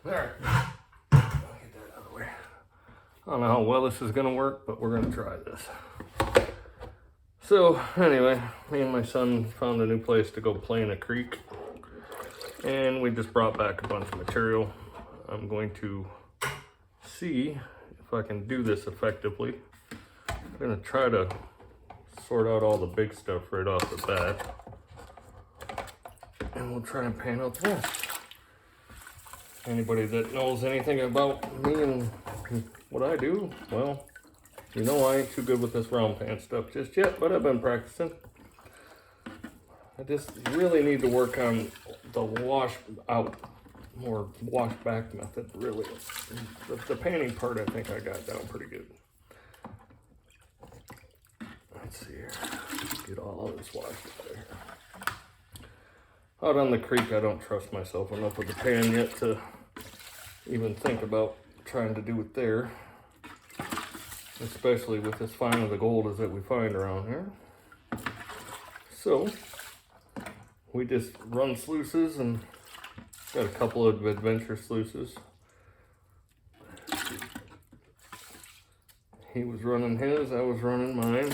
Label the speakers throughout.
Speaker 1: Alright, I'll get that out of the way. I don't know how well this is gonna work, but we're gonna try this. So anyway, me and my son found a new place to go play in a creek, and we just brought back a bunch of material. I'm going to see if I can do this effectively. I'm gonna try to sort out all the big stuff right off the bat, and we'll try and pan out the rest. Anybody that knows anything about me and what I do, well, you know I ain't too good with this round pan stuff just yet, but I've been practicing. I just really need to work on the wash out, more wash back method, really. The panning part, I think I got down pretty good. Let's see here, get all of this washed out of here. Out on the creek, I don't trust myself enough with the pan yet to even think about trying to do it there. Especially with as fine of the gold as that we find around here. So, we just run sluices and got a couple of adventure sluices. He was running his, I was running mine.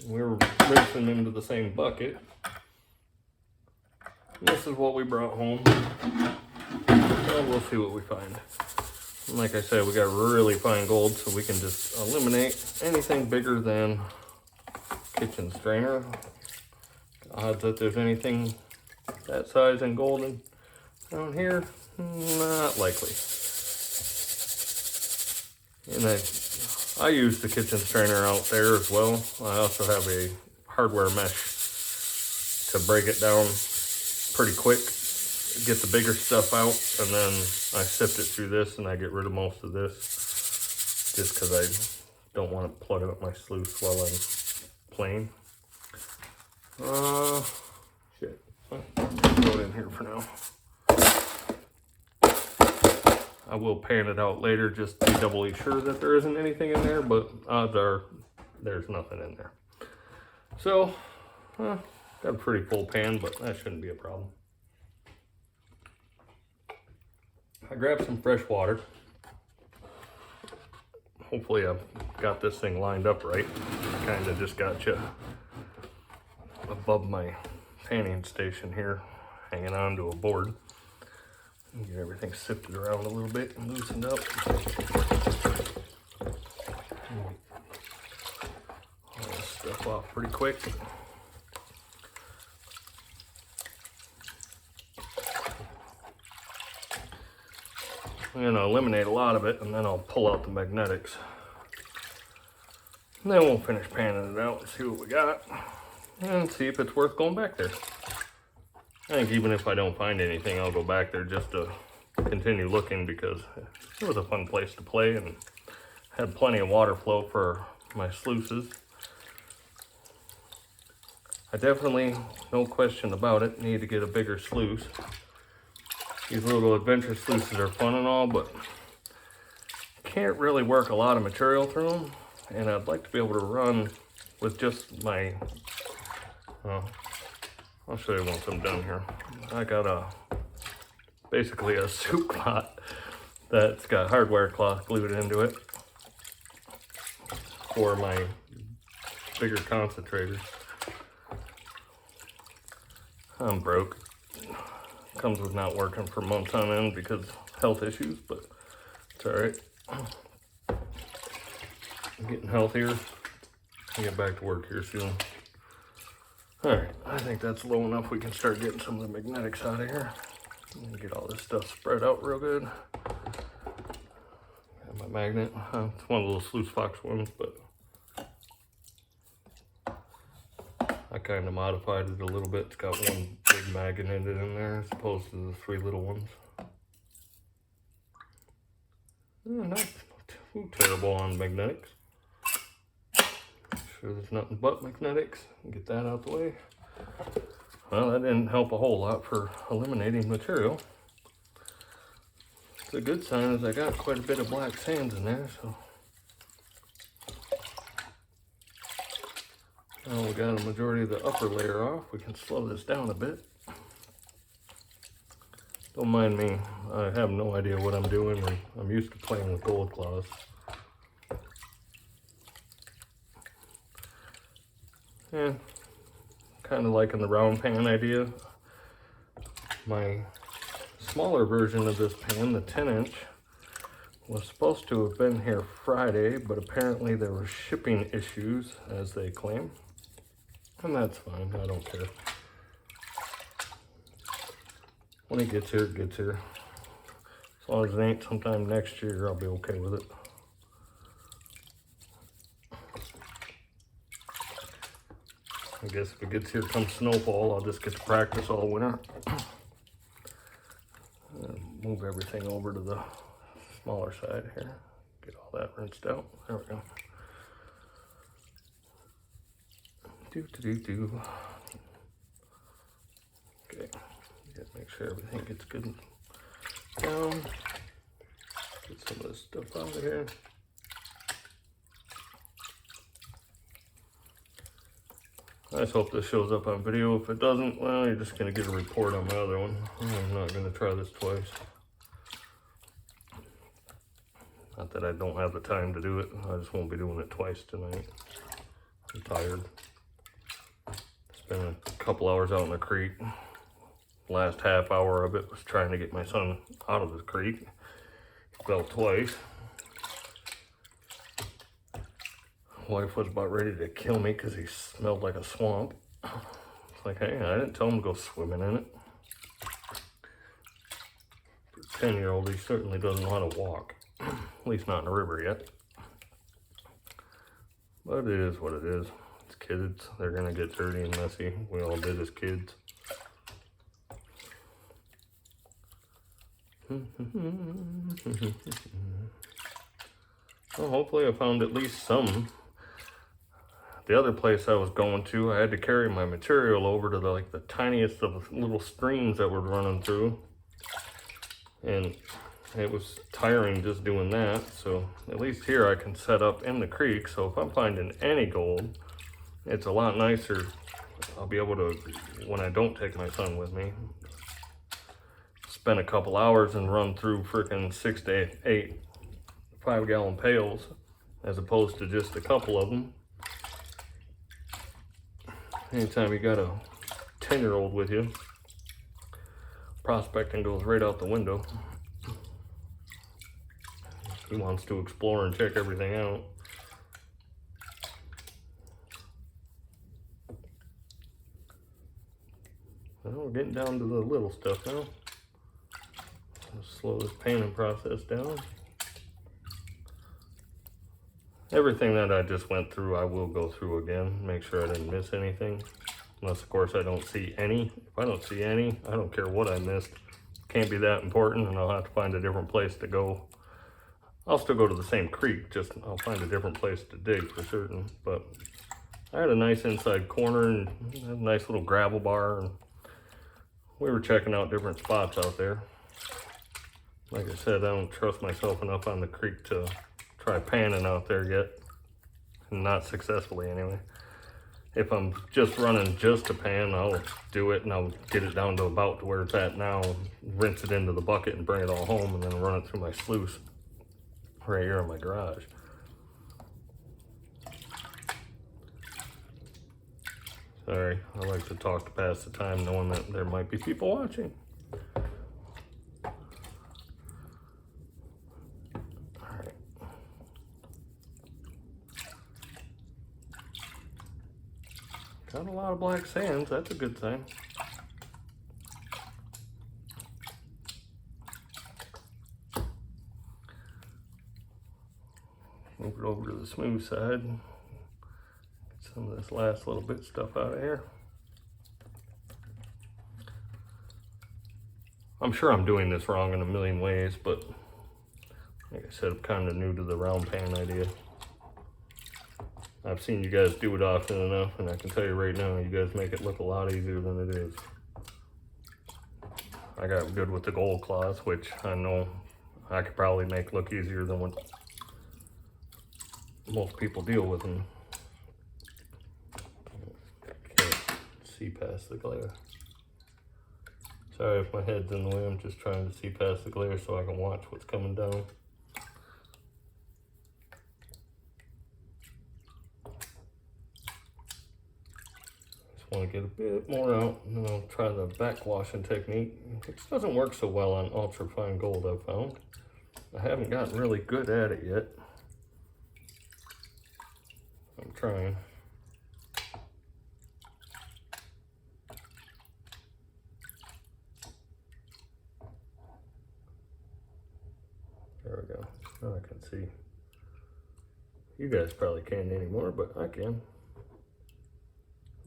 Speaker 1: We were rinsing into the same bucket. And this is what we brought home. Well, we'll see what we find. And like I said, we got really fine gold, so we can just eliminate anything bigger than kitchen strainer. Odds that there's anything that size and golden down here, not likely. And I use the kitchen strainer out there as well. I also have a hardware mesh to break it down pretty quick, get the bigger stuff out, and then I sift it through this and I get rid of most of this just because I don't want to plug up my sluice while I'm playing. Shit. Throw it in here for now. I will pan it out later just to be doubly sure that there isn't anything in there, but odds are there's nothing in there. So, got a pretty full pan, but that shouldn't be a problem. I grabbed some fresh water. Hopefully I've got this thing lined up right. Kind of just got you above my panning station here, hanging onto a board. Get everything sifted around a little bit and loosened up. All this stuff off pretty quick. I'm going to eliminate a lot of it, and then I'll pull out the magnetics. And then we'll finish panning it out and see what we got, and see if it's worth going back there. I think even if I don't find anything, I'll go back there just to continue looking, because it was a fun place to play and had plenty of water flow for my sluices. I definitely, no question about it, need to get a bigger sluice. These little adventure sluices are fun and all, but can't really work a lot of material through them. And I'd like to be able to run with just my, I'll show you once I'm done here. I got basically a soup pot that's got hardware cloth glued into it for my bigger concentrators. I'm broke. Comes with not working for months on end because of health issues, but it's all right. I'm getting healthier. I'll get back to work here soon. All right, I think that's low enough. We can start getting some of the magnetics out of here. Get all this stuff spread out real good. Got my magnet. It's one of those sluice fox ones, but I kind of modified it a little bit. It's got one big magnet in there as opposed to the 3 little ones. Not too terrible on magnetics. Sure there's nothing but magnetics. Get that out the way. Well, that didn't help a whole lot for eliminating material. The good sign is I got quite a bit of black sands in there, so. Now we got a majority of the upper layer off. We can slow this down a bit. Don't mind me. I have no idea what I'm doing, and I'm used to playing with gold claws. Yeah, kind of liking the round pan idea. My smaller version of this pan, the 10-inch, was supposed to have been here Friday, but apparently there were shipping issues, as they claim. And that's fine, I don't care. When it gets here, it gets here. As long as it ain't sometime next year, I'll be okay with it. I guess if it gets here come snowfall, I'll just get to practice all winter. Move everything over to the smaller side here. Get all that rinsed out. There we go. Okay, make sure everything gets good down. Get some of this stuff out of here. I just hope this shows up on video. If it doesn't, well, you're just gonna get a report on my other one. I'm not gonna try this twice. Not that I don't have the time to do it. I just won't be doing it twice tonight. I'm tired. Spent a couple hours out in the creek. Last half hour of it was trying to get my son out of the creek. He fell twice. Wife was about ready to kill me because he smelled like a swamp. It's like, hey, I didn't tell him to go swimming in it. For a 10-year-old, he certainly doesn't know how to walk. At least not in the river yet. But it is what it is. It's kids. They're gonna get dirty and messy. We all did as kids. Well, hopefully I found at least some. The other place I was going to, I had to carry my material over to the tiniest of little streams that were running through. And it was tiring just doing that. So at least here I can set up in the creek. So if I'm finding any gold, it's a lot nicer. I'll be able to, when I don't take my son with me, spend a couple hours and run through freaking 6 to 8 5-gallon pails as opposed to just a couple of them. Anytime you got a 10-year-old with you, prospecting goes right out the window. He wants to explore and check everything out. Well, we're getting down to the little stuff now. Let's slow this panning process down. Everything that I just went through, I will go through again, make sure I didn't miss anything. Unless, of course, I don't see any. If I don't see any, I don't care what I missed. Can't be that important, and I'll have to find a different place to go. I'll still go to the same creek, just I'll find a different place to dig for certain. But I had a nice inside corner and a nice little gravel bar, and we were checking out different spots out there. Like I said, I don't trust myself enough on the creek to try panning out there yet, not successfully anyway. If I'm just running just a pan, I'll do it and I'll get it down to about to where it's at now, rinse it into the bucket and bring it all home, and then run it through my sluice right here in my garage. Sorry, I like to talk to pass the time knowing that there might be people watching. Got a lot of black sands, that's a good sign. Move it over to the smooth side. Get some of this last little bit stuff out of here. I'm sure I'm doing this wrong in a million ways, but like I said, I'm kind of new to the round pan idea. I've seen you guys do it often enough, and I can tell you right now, you guys make it look a lot easier than it is. I got good with the gold claws, which I know I could probably make look easier than what most people deal with them. Can't see past the glare. Sorry if my head's in the way, I'm just trying to see past the glare so I can watch what's coming down. Just want to get a bit more out, and then I'll try the backwashing technique. It doesn't work so well on ultra fine gold, I've found. I haven't gotten really good at it yet. I'm trying. There we go. Now I can see. You guys probably can't anymore, but I can.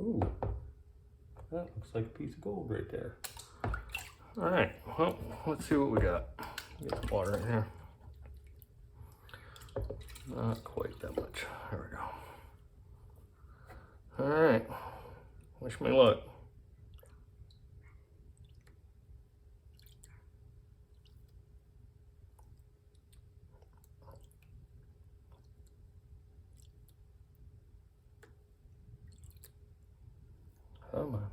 Speaker 1: Ooh, that looks like a piece of gold right there. All right, well, let's see what we got. Get some water in here. Not quite that much. There we go. All right, wish me luck. Come on.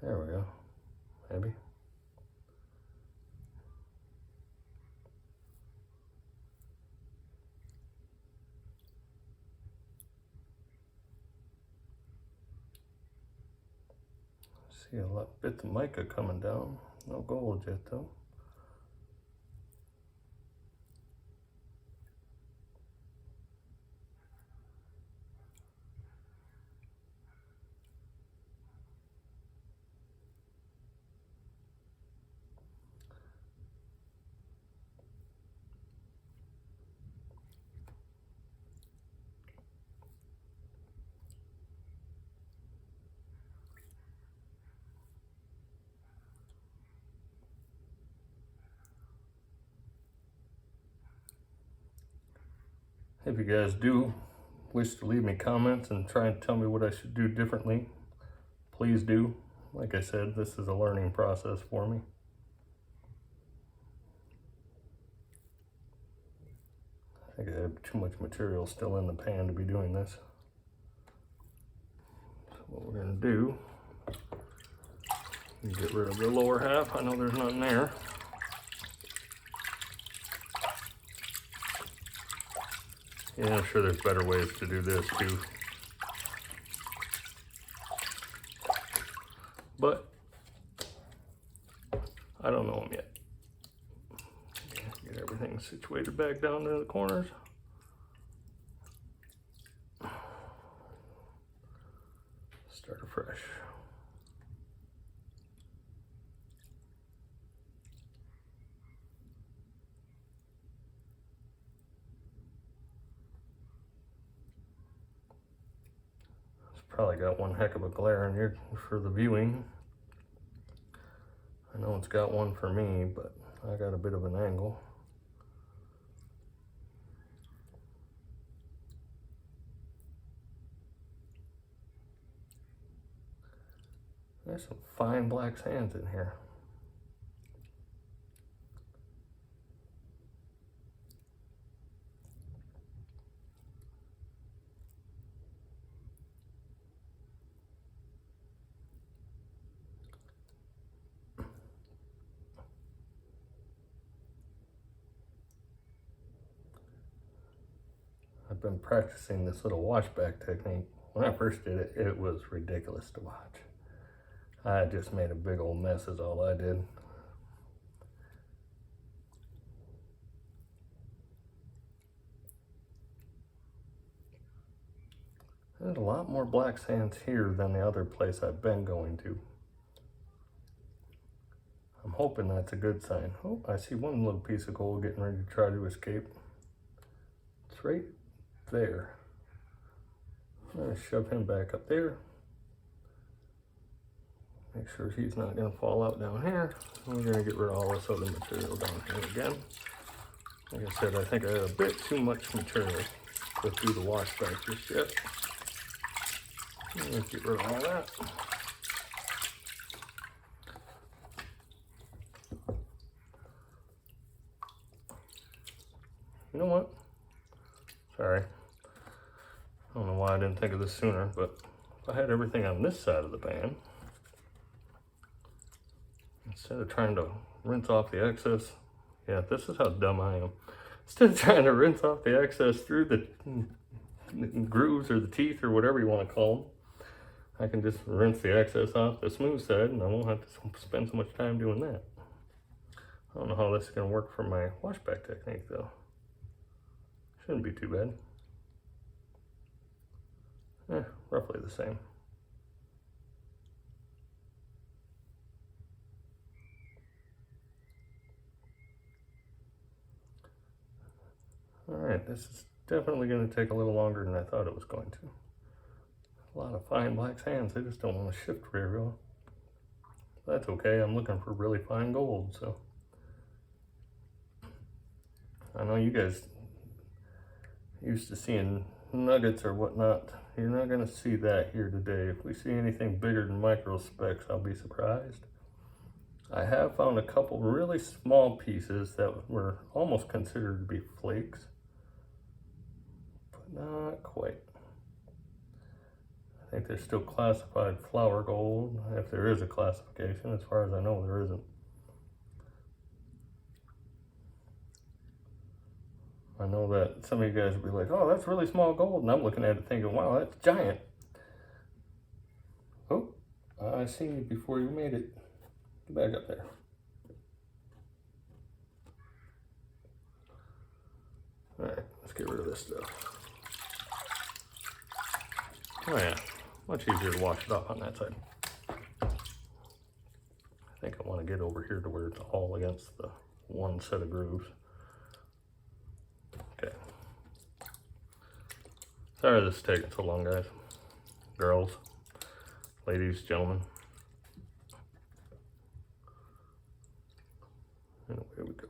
Speaker 1: There we go. Maybe. See a lot bits of mica coming down. No gold yet though. If you guys do wish to leave me comments and try and tell me what I should do differently, please do. Like I said, this is a learning process for me. I think I have too much material still in the pan to be doing this. So what we're gonna do is get rid of the lower half. I know there's nothing there. Yeah, I'm sure there's better ways to do this too. But I don't know them yet. Get everything situated back down to the corners. Start afresh. Probably got one heck of a glare in here for the viewing. I know it's got one for me, but I got a bit of an angle. There's some fine black sands in here. I've been practicing this little washback technique. When I first did it, it was ridiculous to watch. I just made a big old mess is all I did. There's a lot more black sands here than the other place I've been going to. I'm hoping that's a good sign. Oh, I see one little piece of gold getting ready to try to escape. It's right there. I'm gonna shove him back up there. Make sure he's not gonna fall out down here. We're gonna get rid of all this other material down here again. Like I said, I think I have a bit too much material to do the washback just yet. Let's get rid of all that. You know what? Sorry. I don't know why I didn't think of this sooner, but if I had everything on this side of the pan, instead of trying to rinse off the excess, yeah, this is how dumb I am. Instead of trying to rinse off the excess through the grooves or the teeth or whatever you want to call them, I can just rinse the excess off the smooth side and I won't have to spend so much time doing that. I don't know how this is going to work for my washback technique though. Shouldn't be too bad. Roughly the same. Alright, this is definitely going to take a little longer than I thought it was going to. A lot of fine black sands, they just don't want to shift very well. That's okay, I'm looking for really fine gold, so. I know you guys used to seeing nuggets or whatnot. You're not going to see that here today. If we see anything bigger than micro specks, I'll be surprised. I have found a couple really small pieces that were almost considered to be flakes, but not quite. I think they're still classified flour gold, if there is a classification. As far as I know, there isn't. I know that some of you guys will be like, oh, that's really small gold. And I'm looking at it thinking, wow, that's giant. Oh, I seen you before you made it. Get back up there. All right, let's get rid of this stuff. Oh yeah, much easier to wash it off on that side. I think I want to get over here to where it's all against the one set of grooves. Okay. Sorry this is taking so long, guys. Girls, ladies, gentlemen. And away we go.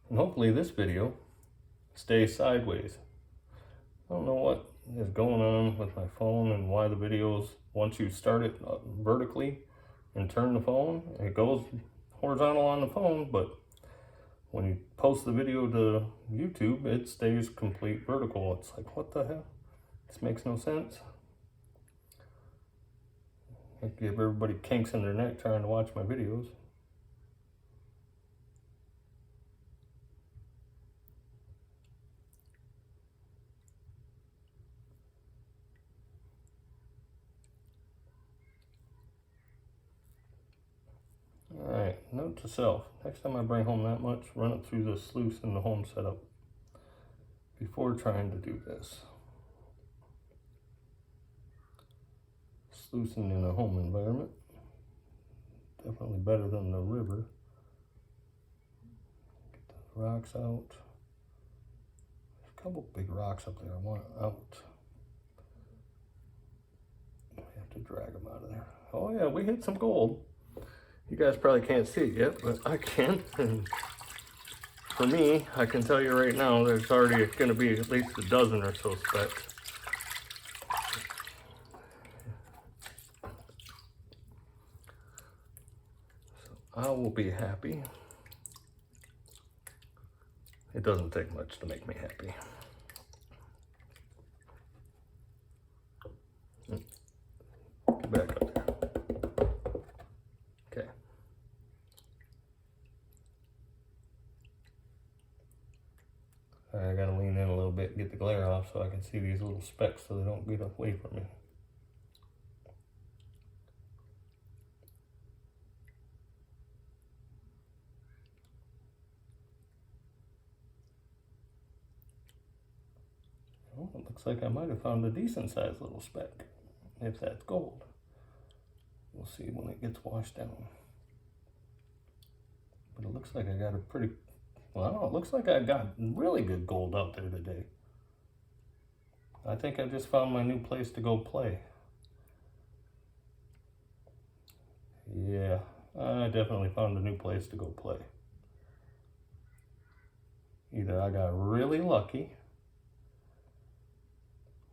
Speaker 1: And hopefully this video stays sideways. I don't know what is going on with my phone and why the videos, once you start it vertically and turn the phone, it goes horizontal on the phone, but when you post the video to YouTube, it stays complete vertical. It's like, what the hell? This makes no sense. I give everybody kinks in their neck trying to watch my videos. Alright, note to self, next time I bring home that much, run it through the sluice in the home setup before trying to do this. Sluicing in a home environment, definitely better than the river. Get the rocks out. There's a couple big rocks up there I want out. I have to drag them out of there. Oh yeah, we hit some gold. You guys probably can't see it yet, but I can. And for me, I can tell you right now, there's already going to be at least a dozen or so specks. So I will be happy. It doesn't take much to make me happy. Get back up there. Okay. I gotta lean in a little bit and get the glare off so I can see these little specks so they don't get away from me. Well, it looks like I might have found a decent sized little speck, if that's gold. We'll see when it gets washed down. But it looks like I got a pretty, well, I don't know, it looks like I got really good gold out there today. I think I just found my new place to go play. Yeah, I definitely found a new place to go play. Either I got really lucky,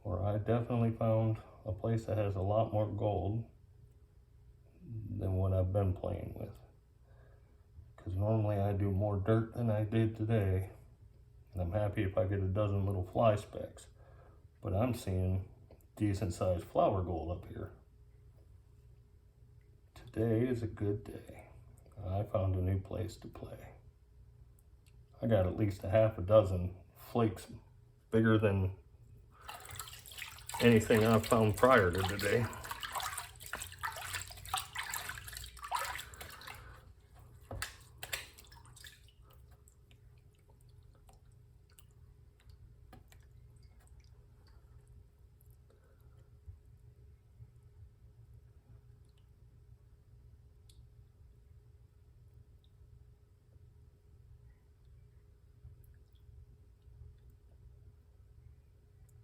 Speaker 1: or I definitely found a place that has a lot more gold than what I've been playing with. Because normally I do more dirt than I did today. And I'm happy if I get a dozen little fly specks. But I'm seeing decent sized flower gold up here. Today is a good day. I found a new place to play. I got at least a half a dozen flakes bigger than anything I've found prior to today.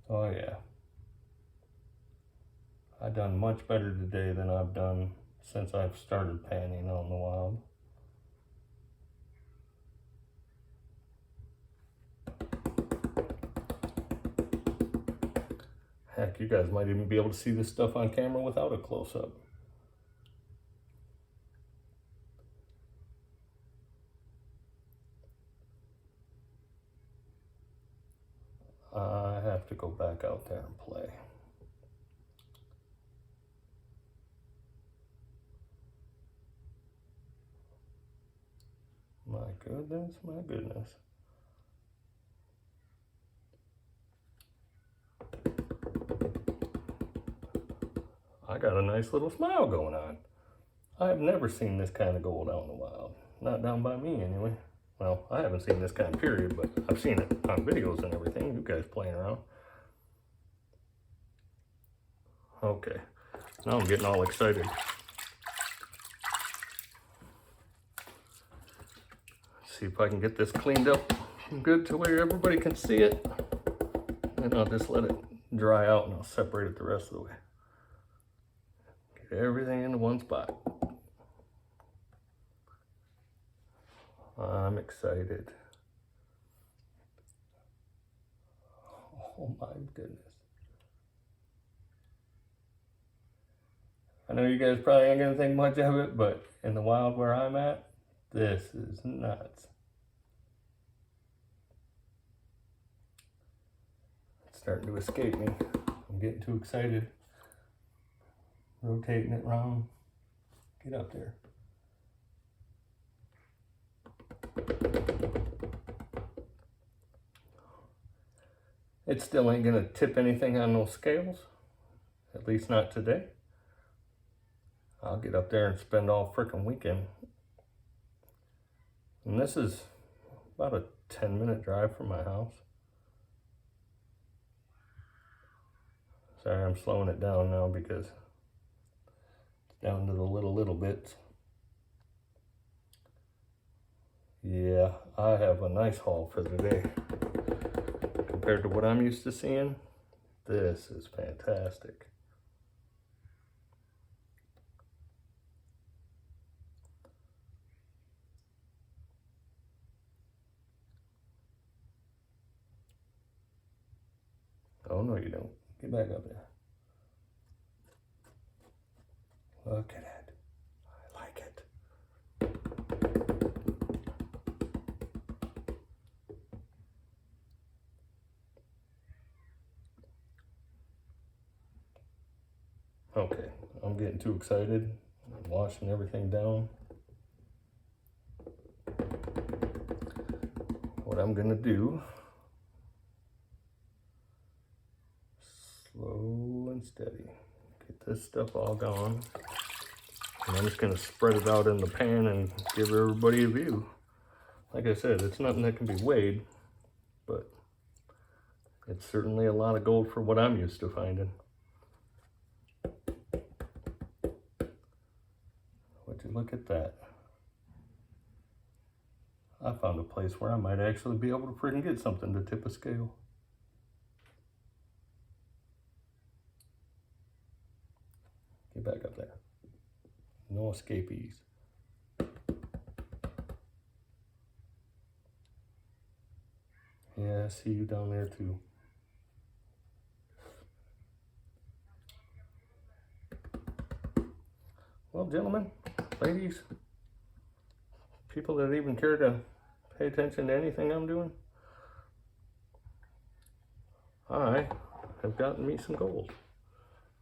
Speaker 1: Oh yeah. I've done much better today than I've done since I've started panning on the wild. Heck, you guys might even be able to see this stuff on camera without a close-up. I have to go back out there and play. My goodness, my goodness. I got a nice little smile going on. I've never seen this kind of gold out in the wild. Not down by me anyway. Well, I haven't seen this kind, period, but I've seen it on videos and everything. You guys playing around. Okay, now I'm getting all excited. See if I can get this cleaned up good to where everybody can see it. And I'll just let it dry out and I'll separate it the rest of the way. Get everything into one spot. I'm excited. Oh my goodness. I know you guys probably ain't gonna think much of it, but in the wild where I'm at, this is nuts. It's starting to escape me. I'm getting too excited. Rotating it around. Get up there. It still ain't gonna tip anything on those scales. At least not today. I'll get up there and spend all frickin' weekend. And this is about a 10-minute drive from my house. Sorry, I'm slowing it down now because it's down to the little bits. Yeah, I have a nice haul for today. Compared to what I'm used to seeing, this is fantastic. Oh no, you don't. Get back up there. Look at it. I like it. Okay, I'm getting too excited. I'm washing everything down. What I'm gonna do, slow and steady. Get this stuff all gone. And I'm just gonna spread it out in the pan and give everybody a view. Like I said, it's nothing that can be weighed, but it's certainly a lot of gold for what I'm used to finding. Would you look at that? I found a place where I might actually be able to freaking get something to tip a scale. Get back up there. No escapees. Yeah, I see you down there too. Well, Well, gentlemen, ladies, people that even care to pay attention to anything I'm doing, I have gotten me some gold.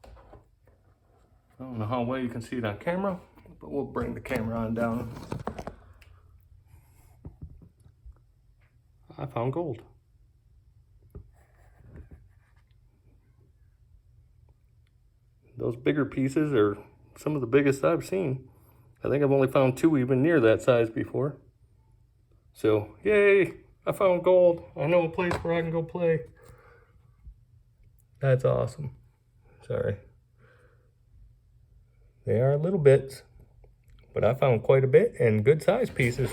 Speaker 1: I don't know how well you can see it on camera, but we'll bring the camera on down. I found gold. Those bigger pieces are some of the biggest I've seen. I think I've only found 2 even near that size before. So, yay, I found gold. I know a place where I can go play. That's awesome. Sorry. They are little bits, but I found quite a bit and good size pieces.